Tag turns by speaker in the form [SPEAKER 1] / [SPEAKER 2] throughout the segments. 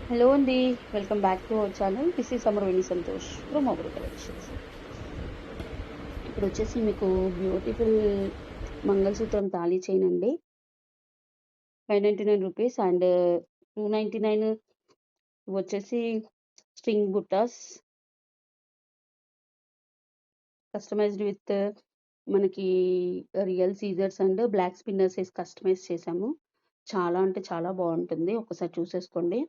[SPEAKER 1] Hello అండి. Welcome back to our channel. This is Amaraveni Santosh from Amaru collections. ఇప్పుడు వచ్చేసి మీకు బ్యూటిఫుల్ మంగళసూత్రం తాళీ చైన్ అండి. 599 రూపీస్ అండ్ 299 వచ్చేసి స్ట్రింగ్ బుట్టాస్ కస్టమైజ్డ్ విత్ మనకి రియల్ సీజర్స్ అండ్ బ్లాక్ స్పిన్నర్స్ వేసి కస్టమైజ్ చేసాము. చాలా అంటే చాలా బాగుంటుంది, ఒకసారి చూసేసుకోండి.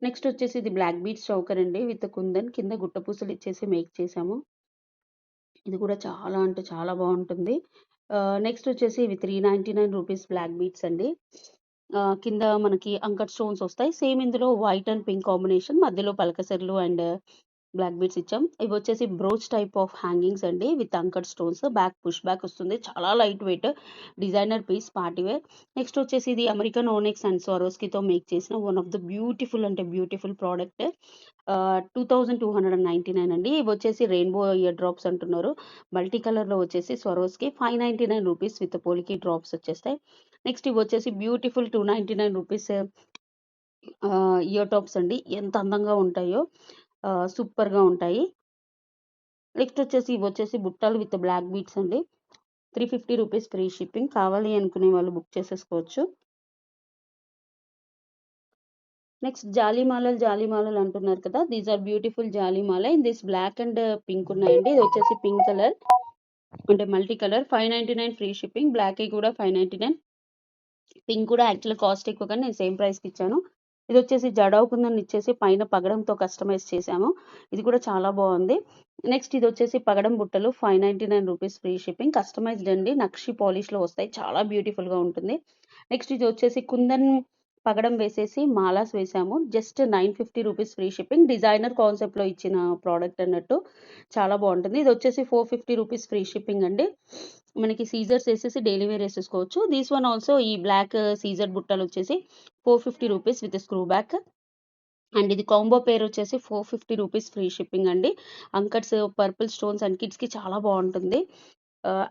[SPEAKER 1] నెక్స్ట్ వచ్చేసి ఇది బ్లాక్ బీడ్స్ చౌకర్ అండి విత్ కుందన్ కింద గుట్ట పూసలు ఇచ్చేసి మేక్ చేసాము. ఇది కూడా చాలా అంటే చాలా బాగుంటుంది. నెక్స్ట్ వచ్చేసి ఇవి 399 రూపీస్ బ్లాక్ బీడ్స్ అండి. కింద మనకి అంకట్ స్టోన్స్ వస్తాయి. సేమ్ ఇందులో వైట్ అండ్ పింక్ కాంబినేషన్, మధ్యలో పలకసెర్లు అండ్ బ్లాక్ బీడ్స్ ఇచ్చాం. ఇవి వచ్చేసి బ్రోచ్ టైప్ ఆఫ్ హ్యాంగింగ్స్ అండి with uncut stones. Back push back వస్తుంది, చాలా light weight designer piece party wear. Next వచ్చేసి ఇది అమెరికన్ ఓనెక్స్ అండ్ స్వరోస్కితో మేక్ చేసిన వన్ ఆఫ్ ద బ్యూటిఫుల్ అంటే బ్యూటిఫుల్ ప్రోడక్ట్. 2299 అండి. ఇవి వచ్చేసి రెయిన్బో ఇయర్ డ్రాప్స్ అంటున్నారు. మల్టీ కలర్లో వచ్చేసి స్వరోస్కి 599 రూపీస్ విత్ పోలికి డ్రాప్స్ వచ్చేస్తాయి. నెక్స్ట్ ఇవి వచ్చేసి బ్యూటిఫుల్ 299 రూపీస్ ఇయర్ టాప్స్ అండి. ఎంత అందంగా ఉంటాయో, సూపర్గా ఉంటాయి. నెక్స్ట్ వచ్చేసి ఇవి వచ్చేసి బుట్టలు విత్ బ్లాక్ బీట్స్ అండి. 350 రూపీస్ ఫ్రీ షిప్పింగ్. కావాలి అనుకునే వాళ్ళు బుక్ చేసేసుకోవచ్చు. నెక్స్ట్ జాలీమాలలు అంటున్నారు కదా, దీస్ ఆర్ బ్యూటిఫుల్ జాలీమాల in this black and pink ఉన్నాయండి. ఇది వచ్చేసి పింక్ కలర్ అంటే multi colour. 599 free shipping. Black కూడా 599. పింక్ కూడా యాక్చువల్ కాస్ట్ ఎక్కువ కానీ నేను సేమ్ ప్రైస్కి ఇచ్చాను. ఇది వచ్చేసి జడవుకుందని ఇచ్చేసి పైన పగడంతో కస్టమైజ్ చేశాము. ఇది కూడా చాలా బాగుంది. నెక్స్ట్ ఇది వచ్చేసి పగడం బుట్టలు 599 రూపీస్ ఫ్రీ షిప్పింగ్. కస్టమైజ్డ్ అండి, నక్షి పాలిష్లో వస్తాయి, చాలా బ్యూటిఫుల్గా ఉంటుంది. నెక్స్ట్ ఇది వచ్చేసి కుందన్ పగడం వేసేసి మాలాస్ వేసాము. Just 950 rupees free shipping. Designer కాన్సెప్ట్లో ఇచ్చిన ప్రోడక్ట్ అన్నట్టు, చాలా బాగుంటుంది. ఇది వచ్చేసి 450 రూపీస్ ఫ్రీ షిప్పింగ్ అండి. మనకి సీజర్స్ వేసేసి డైలీ వేర్ వేసేసుకోవచ్చు. దీస్ వన్ ఆల్సో ఈ బ్లాక్ సీజర్ బుట్టలు వచ్చేసి 450 rupees with screw back. And ఇది కాంబో పేరు వచ్చేసి 450 రూపీస్ ఫ్రీ షిప్పింగ్ అండి. అంకట్స్, పర్పుల్ స్టోన్స్ అండ్ కిడ్స్కి చాలా బాగుంటుంది.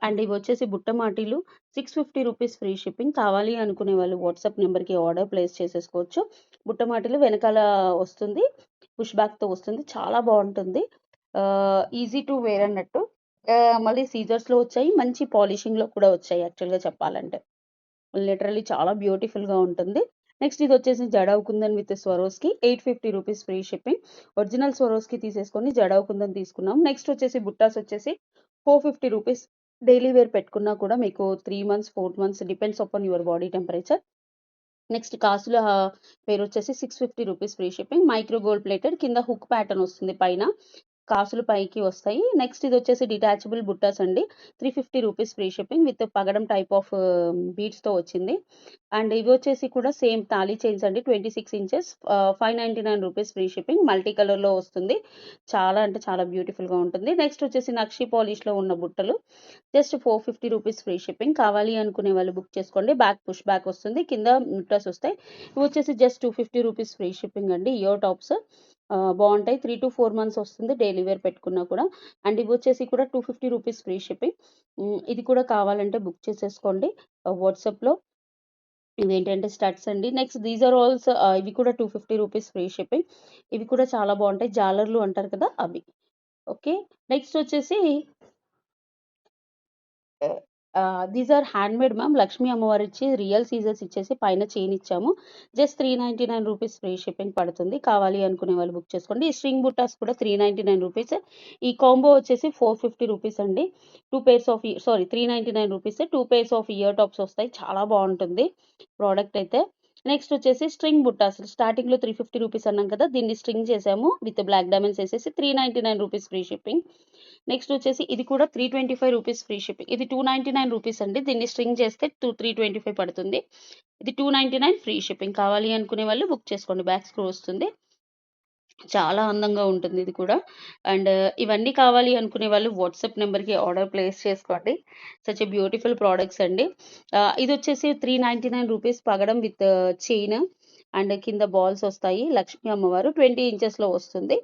[SPEAKER 1] అండ్ ఇవి వచ్చేసి బుట్ట మాటీలు 650 రూపీస్ ఫ్రీ షిప్పింగ్. కావాలి అనుకునే వాళ్ళు వాట్సాప్ నెంబర్కి ఆర్డర్ ప్లేస్ చేసేసుకోవచ్చు. బుట్ట మాటీలు వెనకాల వస్తుంది, పుష్ బ్యాక్తో వస్తుంది, చాలా బాగుంటుంది. ఈజీ టు వేర్ అన్నట్టు. మళ్ళీ సీజర్స్లో వచ్చాయి, మంచి పాలిషింగ్లో కూడా వచ్చాయి. యాక్చువల్గా చెప్పాలంటే లిటరల్లీ చాలా బ్యూటిఫుల్గా ఉంటుంది. నెక్స్ట్ ఇది వచ్చేసి jadau kundan with Swarovski 850 rupees free shipping. Original Swarovski తీసేసుకొని జడావ్ కుందన్ తీసుకున్నాం. నెక్స్ట్ వచ్చేసి బుట్టాస్ వచ్చేసి 450 రూపీస్. డైలీ వేర్ పెట్టుకున్నా కూడా మీకు 3 months 4 months depends upon your body temperature. Next కాసుల పేరు వచ్చేసి 650 rupees free shipping. Micro gold plated, కింద హుక్ ప్యాటర్న్ వస్తుంది, పైన కాసులు పైకి వస్తాయి. నెక్స్ట్ ఇది వచ్చేసి డిటాచబుల్ బుట్టాస్ అండి. 350 రూపీస్ ఫ్రీ షిప్పింగ్ విత్ పగడం టైప్ ఆఫ్ బీడ్స్తో వచ్చింది. అండ్ ఇవి వచ్చేసి కూడా సేమ్ తాళీ చైన్స్ అండి, 26 inches, 599 rupees free shipping. Multi కలర్లో వస్తుంది, చాలా అంటే చాలా బ్యూటిఫుల్గా ఉంటుంది. నెక్స్ట్ వచ్చేసి నక్షి పాలిష్లో ఉన్న బుట్టలు జస్ట్ 450 రూపీస్ ఫ్రీ షిప్పింగ్. కావాలి అనుకునే వాళ్ళు బుక్ చేసుకోండి. బ్యాక్ పుష్ బ్యాక్ వస్తుంది, కింద ముట్టస్ వస్తాయి. ఇవి వచ్చేసి జస్ట్ 250 రూపీస్ ఫ్రీ షిప్పింగ్ అండి. ఇయర్ టాప్స్ బాగుంటాయి. 3 to 4 months వస్తుంది డైలీ వేర్ పెట్టుకున్నా కూడా. అండ్ ఇవి వచ్చేసి కూడా 250 రూపీస్ ఫ్రీ షిప్పింగ్. ఇది కూడా కావాలంటే బుక్ చేసేసుకోండి వాట్సాప్లో. ఇవేంటంటే స్టడ్స్ అండి. నెక్స్ట్ దీస్ ఆర్ ఆల్సో ఇవి కూడా 250 రూపీస్ ఫ్రీ షిప్పింగ్. ఇవి కూడా చాలా బాగుంటాయి, జాలర్లు అంటారు కదా అవి. ఓకే, నెక్స్ట్ వచ్చేసి these are hand made ma'am. Lakshmi అమ్మవారు ఇచ్చి రియల్ సీజర్స్ ఇచ్చేసి పైన చైన్ ఇచ్చాము. జస్ట్ 399 రూపీస్ ఫ్రీ షిప్పింగ్ పడుతుంది. కావాలి అనుకునే వాళ్ళు బుక్ చేసుకోండి. ఈ స్ట్రింగ్ బుట్టాస్ కూడా 399 రూపీస్. ఈ కాంబో వచ్చేసి 450 రూపీస్ అండి. 399 rupees. 2 pairs of ear tops వస్తాయి, చాలా బాగుంటుంది ప్రోడక్ట్ అయితే. నెక్స్ట్ వచ్చేసి స్ట్రింగ్ బుట్టాస్. స్టార్టింగ్లో 350 రూపీస్ అన్నాం కదా, దీన్ని స్ట్రింగ్ చేసాము విత్ బ్లాక్ డైమండ్స్ వేసేసి 399 రూపీస్ ఫ్రీ షిప్పింగ్. నెక్స్ట్ వచ్చేసి ఇది కూడా 325 రూపీస్ ఫ్రీ షిప్పింగ్. ఇది 299 రూపీస్ అండి, దీన్ని స్ట్రింగ్ చేస్తే 325 పడుతుంది. ఇది 299 ఫ్రీ షిప్పింగ్. కావాలి అనుకునే వాళ్ళు బుక్ చేసుకోండి. బ్యాక్ స్క్రూ వస్తుంది, చాలా అందంగా ఉంటుంది ఇది కూడా. అండ్ ఇవన్నీ కావాలి అనుకునే వాళ్ళు వాట్సాప్ నెంబర్కి ఆర్డర్ ప్లేస్ చేసుకోండి. సచ్ ఎ బ్యూటిఫుల్ ప్రోడక్ట్స్ అండి. ఇది వచ్చేసి 399 రూపీస్ పగడం విత్ చైన్ అండ్ కింద బాల్స్ వస్తాయి. లక్ష్మీ అమ్మవారు 20 inches వస్తుంది.